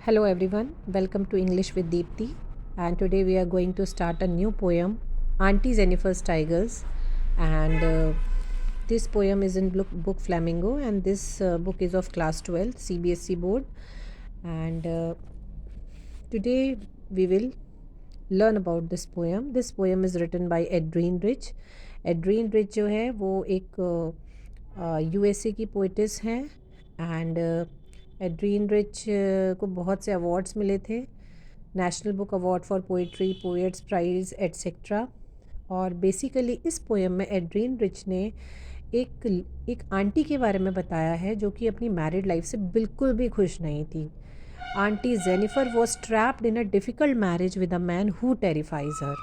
Hello everyone, welcome to English with Deepthi, and today we are going to start a new poem, Auntie Jennifer's Tigers. And this poem is in book Flamingo, and this book is of class 12 CBSE board. And today we will learn about this poem. This poem is written by Edrene Rich. Edrene Rich जो है वो एक USA की पोइटिस हैं and एड्रीन rich को बहुत से awards मिले थे, national book award for poetry, poets prize etcetera. और बेसिकली इस पोएम में एड्रीन रिच ने एक आंटी के बारे में बताया है जो कि अपनी मैरिड लाइफ से बिल्कुल भी खुश नहीं थी। Aunt Jennifer was trapped in a difficult marriage with a man who terrifies her.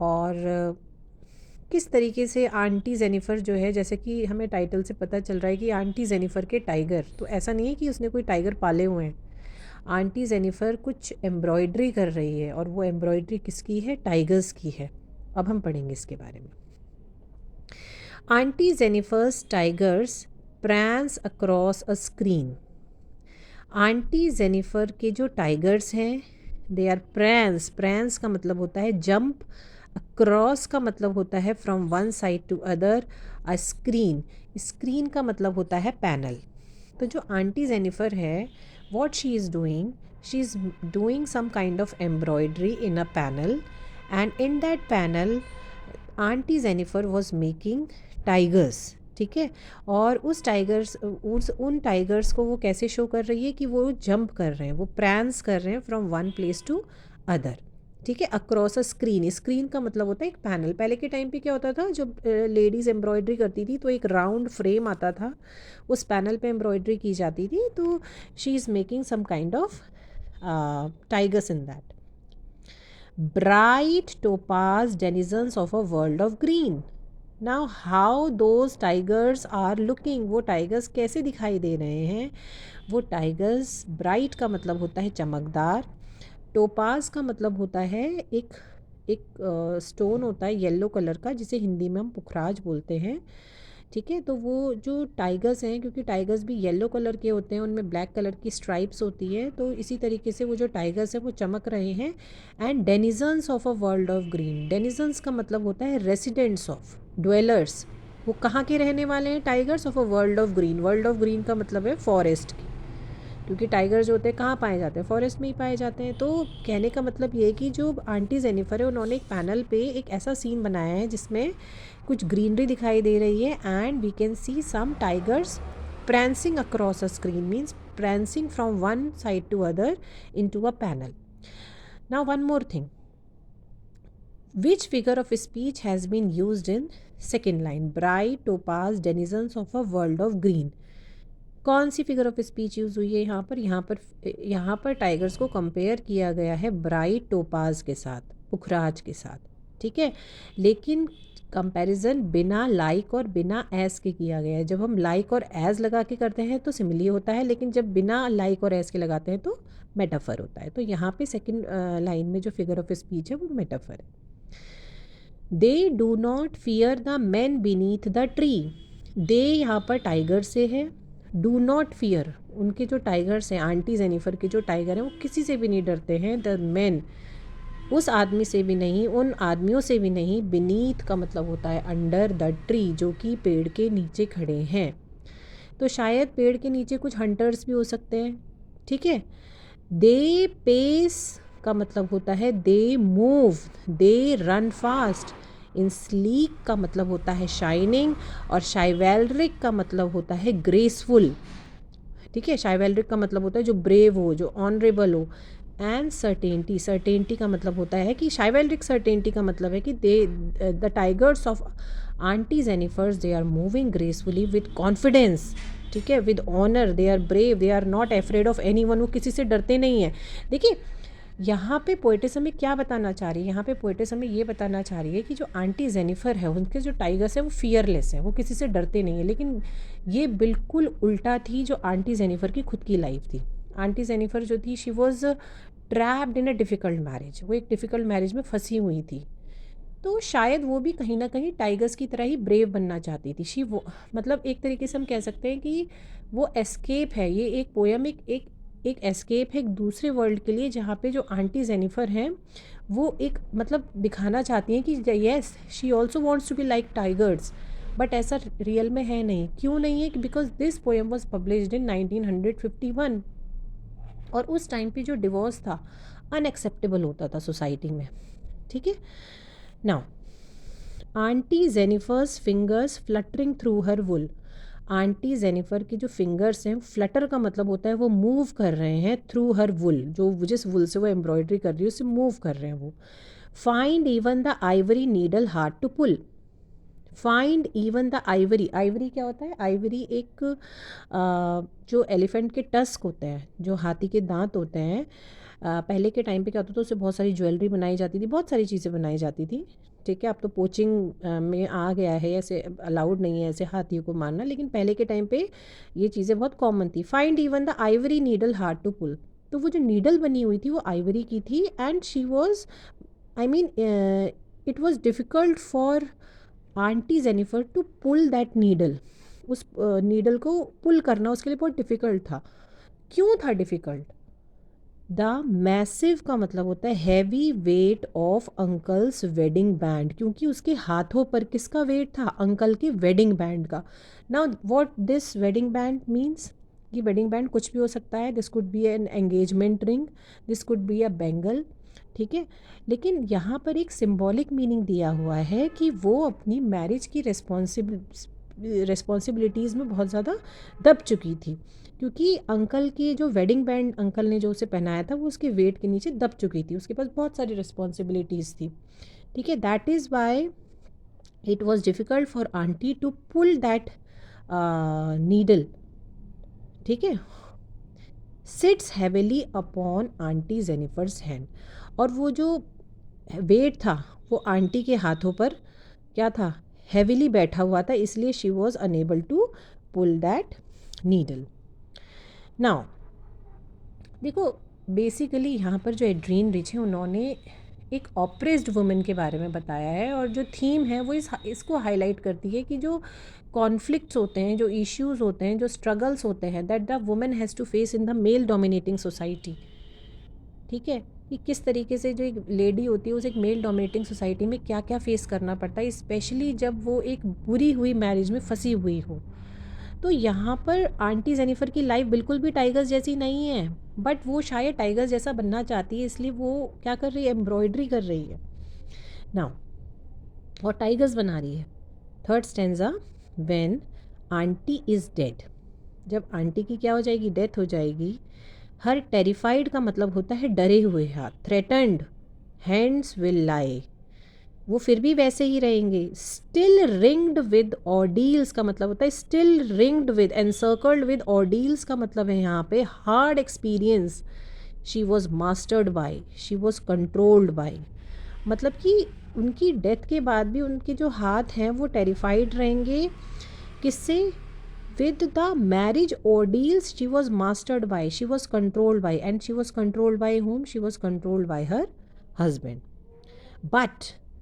और किस तरीके से आंटी जेनिफर जो है, जैसे कि हमें टाइटल से पता चल रहा है कि आंटी जेनिफर के टाइगर, तो ऐसा नहीं है कि उसने कोई टाइगर पाले हुए हैं। आंटी जेनिफर कुछ एम्ब्रॉयडरी कर रही है और वो एम्ब्रॉयडरी किसकी है? टाइगर्स की है। अब हम पढ़ेंगे इसके बारे में। Aunt Jennifer's tigers prance across a screen. Aunt Jennifer के जो टाइगर्स हैं दे आर प्रैंस। प्रैंस का मतलब होता है जंप, अक्रॉस का मतलब होता है from one side to other, a screen, screen का मतलब होता है पैनल। तो जो आंटी जेनिफर है, what she is doing, she is doing some kind of embroidery in a panel, and in that panel aunty Jennifer was making tigers। ठीक है, और उन टाइगर्स को वो कैसे शो कर रही है कि वो जंप कर रहे हैं, वो प्रैंस कर रहे हैं from one place to other. ठीक है, अक्रॉस अ स्क्रीन, स्क्रीन का मतलब होता है एक पैनल। पहले के टाइम पे क्या होता था, जब लेडीज़ एम्ब्रॉयडरी करती थी तो एक राउंड फ्रेम आता था, उस पैनल पे एम्ब्रॉयडरी की जाती थी। तो she is making some kind of tigers in that. Bright topaz denizens of a world of green. Now how those tigers are looking, वो टाइगर्स कैसे दिखाई दे रहे हैं? वो टाइगर्स, ब्राइट का मतलब होता है चमकदार, टोपाज का मतलब होता है एक एक स्टोन होता है येलो कलर का, जिसे हिंदी में हम पुखराज बोलते हैं। ठीक है, तो वो जो टाइगर्स हैं, क्योंकि टाइगर्स भी येलो कलर के होते हैं, उनमें ब्लैक कलर की स्ट्राइप्स होती है, तो इसी तरीके से वो जो टाइगर्स हैं वो चमक रहे हैं। And denizens of a world of green, denizens का मतलब होता है रेसिडेंट्स ऑफ, ड्वेलर्स, वो कहाँ के रहने वाले हैं? Tigers of a world of green. World of green का मतलब है फॉरेस्ट की, क्योंकि टाइगर जो होते हैं कहाँ पाए जाते हैं? फॉरेस्ट में ही पाए जाते हैं। तो कहने का मतलब ये है कि जो आंटी जेनिफर है, उन्होंने एक पैनल पे एक ऐसा सीन बनाया है जिसमें कुछ ग्रीनरी दिखाई दे रही है, and we can see some tigers prancing across a screen, means prancing from one side to other into a panel. Now one more thing, which figure of speech has been used in second line? Bright topaz denizens of a world of green। कौन सी figure of speech use हुई है यहाँ पर? यहाँ पर tigers को compare किया गया है ब्राइट टोपाज के साथ, पुखराज के साथ। ठीक है, लेकिन कंपैरिजन बिना लाइक और बिना एज के किया गया है। जब हम लाइक और एज लगा के करते हैं तो सिमिली होता है, लेकिन जब बिना लाइक और एज के लगाते हैं तो मेटाफर होता है। तो यहाँ पे सेकंड लाइन में जो फिगर ऑफ स्पीच है वो मेटाफर है। They do not fear the man beneath the tree. They यहाँ पर टाइगर से है, डू नॉट फियर, उनके जो टाइगर्स हैं, आंटी जेनिफर के जो टाइगर हैं, वो किसी से भी नहीं डरते हैं। द मैन, उस आदमी से भी नहीं, उन आदमियों से भी नहीं। बीनीथ का मतलब होता है अंडर द ट्री, जो कि पेड़ के नीचे खड़े हैं। तो शायद पेड़ के नीचे कुछ हंटर्स भी हो सकते हैं। ठीक है, दे पेस का मतलब होता है they move, they run fast. In sleek का मतलब होता है शाइनिंग, और शाइवेलरिक का मतलब होता है ग्रेसफुल। ठीक है, शाइवेलरिक का मतलब होता है जो ब्रेव हो, जो ऑनरेबल हो। एंड सर्टेनिटी, सर्टेनिटी का मतलब होता है कि शाइवेलरिक सर्टेनिटी का मतलब है कि they, the tigers of aunt Jennifer's, they are moving gracefully with confidence. ठीक है, with honour, they are brave, they are not afraid of anyone, वो किसी से डरते नहीं हैं। देखिए, यहाँ पे पोएटिस हमें क्या बताना चाह रही है? यहाँ पे पोएटिस हमें ये बताना चाह रही है कि जो आंटी जेनिफर है, उनके जो टाइगर्स हैं वो फियरलेस हैं, वो किसी से डरते नहीं हैं। लेकिन ये बिल्कुल उल्टा थी जो आंटी जेनिफर की खुद की लाइफ थी। आंटी जेनिफर जो थी, she was trapped in a difficult marriage, वो एक डिफ़िकल्ट मैरिज में फंसी हुई थी। तो शायद वो भी कहीं ना कहीं टाइगर्स की तरह ही ब्रेव बनना चाहती थी। वो मतलब एक तरीके से हम कह सकते हैं कि वो एस्केप है। ये एक पोयम एक एक एस्केप है एक दूसरे वर्ल्ड के लिए, जहाँ पे जो आंटी जेनिफर हैं वो एक मतलब दिखाना चाहती हैं कि yes she also wants to be like tigers, but ऐसा रियल में है नहीं। क्यों नहीं है? Because this poem was published in 1951, और उस टाइम पे जो डिवोर्स था अनएक्सेप्टेबल होता था सोसाइटी में। ठीक है। Now aunt Jennifer's fingers fluttering through her wool. Aunt Jennifer की जो फिंगर्स हैं, फ्लटर का मतलब होता है वो मूव कर रहे हैं थ्रू हर वुल, जो जिस वुल से वो एम्ब्रॉयडरी कर रही है उससे मूव कर रहे हैं वो। Find even the ivory needle hard to pull. Find even the ivory. Ivory क्या होता है? आइवरी एक जो एलिफेंट के टस्क होते हैं, जो हाथी के दांत होते हैं, पहले के टाइम पे क्या होता था, उससे बहुत सारी ज्वेलरी बनाई जाती थी, बहुत सारी चीज़ें बनाई जाती थी। ठीक है, अब तो पोचिंग में आ गया है, ऐसे अलाउड नहीं है ऐसे हाथियों को मारना, लेकिन पहले के टाइम पे ये चीज़ें बहुत कॉमन थी। Find even the ivory needle hard to pull. तो वो जो नीडल बनी हुई थी वो आइवरी की थी, and she was I mean it was difficult for auntie Jennifer to pull that needle. उस नीडल को पुल करना उसके लिए बहुत डिफ़िकल्ट था। क्यों था डिफ़िकल्ट? द मैसिव का मतलब होता है heavy weight of uncle's wedding band, क्योंकि उसके हाथों पर किसका वेट था? अंकल के वेडिंग बैंड का। Now what this wedding band means? ये वेडिंग बैंड कुछ भी हो सकता है, this could be an engagement ring, this could be a bangle. ठीक है, लेकिन यहाँ पर एक सिंबॉलिक मीनिंग दिया हुआ है कि वो अपनी मैरिज की रिस्पॉन्सिबिलिटीज़ में बहुत ज़्यादा दब चुकी थी, क्योंकि अंकल की जो वेडिंग बैंड अंकल ने जो उसे पहनाया था वो उसके वेट के नीचे दब चुकी थी, उसके पास बहुत सारी रिस्पॉन्सिबिलिटीज़ थी। ठीक है, that is why it was difficult for auntie to pull that needle. ठीक है, sits heavily upon auntie Jennifer's hand. और वो जो वेट था वो आंटी के हाथों पर क्या था? हैविली बैठा हुआ था, इसलिए she was unable to pull that needle. Now देखो, बेसिकली यहाँ पर जो एड्रीन रिच है उन्होंने एक ऑप्रेस्ड वुमेन के बारे में बताया है, और जो थीम है वो इसको हाईलाइट करती है कि जो कॉन्फ्लिक्ट्स होते हैं, जो इश्यूज होते हैं, जो स्ट्रगल्स होते हैं that the women has to face in the male dominating society. ठीक है, कि किस तरीके से जो एक लेडी होती है उसे एक मेल डोमिनेटिंग सोसाइटी में क्या क्या फेस करना पड़ता है, स्पेशली जब वो एक बुरी हुई मैरिज में फंसी हुई हो। तो यहाँ पर आंटी जेनिफर की लाइफ बिल्कुल भी टाइगर्स जैसी नहीं है, बट वो शायद टाइगर्स जैसा बनना चाहती है, इसलिए वो क्या कर रही है? एम्ब्रॉयडरी कर रही है नाउ, और टाइगर्स बना रही है। Third stanza, when aunty is dead. जब आंटी की क्या हो जाएगी? डेथ हो जाएगी। हर टेरिफाइड का मतलब होता है डरे हुए हाथ, थ्रेटन्ड हैंड्स विल लाई, वो फिर भी वैसे ही रहेंगे। स्टिल रिंग्ड विद ऑर्डील्स का मतलब होता है, still ringed with, encircled with ordeals का मतलब है यहाँ पे hard experience. She was mastered by, she was controlled by, मतलब कि उनकी डेथ के बाद भी उनके जो हाथ हैं वो टेरिफाइड रहेंगे। किससे? With the marriage ordeals she was mastered by, she was controlled by, and she was controlled by whom? She was controlled by her husband. But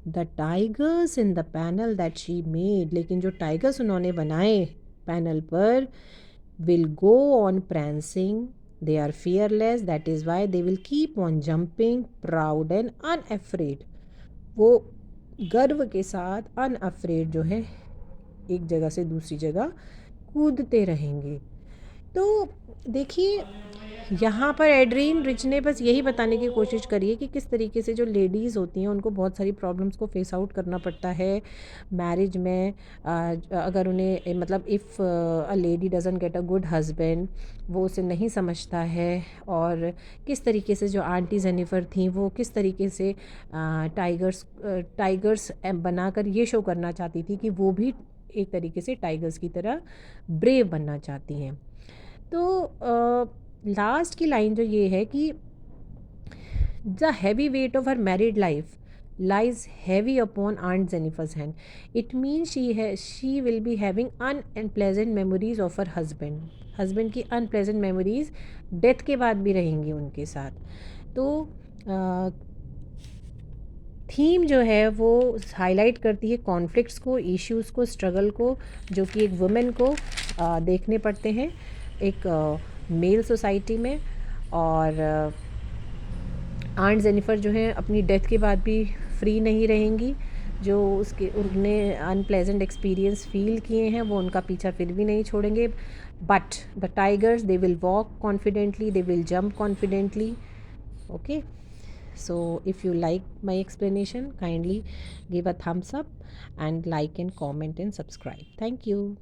the tigers in the panel that she made, लेकिन जो tigers उन्होंने बनाए panel पर, will go on prancing, they are fearless, that is why they will keep on jumping, proud and unafraid। वो गर्व के साथ unafraid जो है एक जगह से दूसरी जगह कूदते रहेंगे। तो देखिए, यहाँ पर एड्रीन रिच ने बस यही बताने की कोशिश करी है कि किस तरीके से जो लेडीज़ होती हैं उनको बहुत सारी प्रॉब्लम्स को फेस आउट करना पड़ता है मैरिज में। अगर उन्हें मतलब if a lady doesn't get a good husband, वो उसे नहीं समझता है, और किस तरीके से जो आंटी जेनिफर थी वो किस तरीके से टाइगर्स बनाकर ये शो करना चाहती थी कि वो भी एक तरीके से टाइगर्स की तरह ब्रेव बनना चाहती हैं। तो लास्ट की लाइन जो ये है कि the heavy weight of her married life lies heavy upon Aunt Jennifer's hand. It means she will be having unpleasant memories of her husband की unpleasant memories डेथ के बाद भी रहेंगी उनके साथ। तो थीम जो है वो हाईलाइट करती है कॉन्फ्लिक्ट्स को, इश्यूज़ को, स्ट्रगल को, जो कि एक वुमेन को देखने पड़ते हैं एक मेल सोसाइटी में। और आंट जेनिफर जो है अपनी डेथ के बाद भी फ्री नहीं रहेंगी। जो उसके उनने अनप्लेजेंट एक्सपीरियंस फील किए हैं वो उनका पीछा फिर भी नहीं छोड़ेंगे। But the tigers they will walk confidently, they will jump confidently. Okay, so if you like my explanation, kindly give a thumbs up and like and comment and subscribe. Thank you.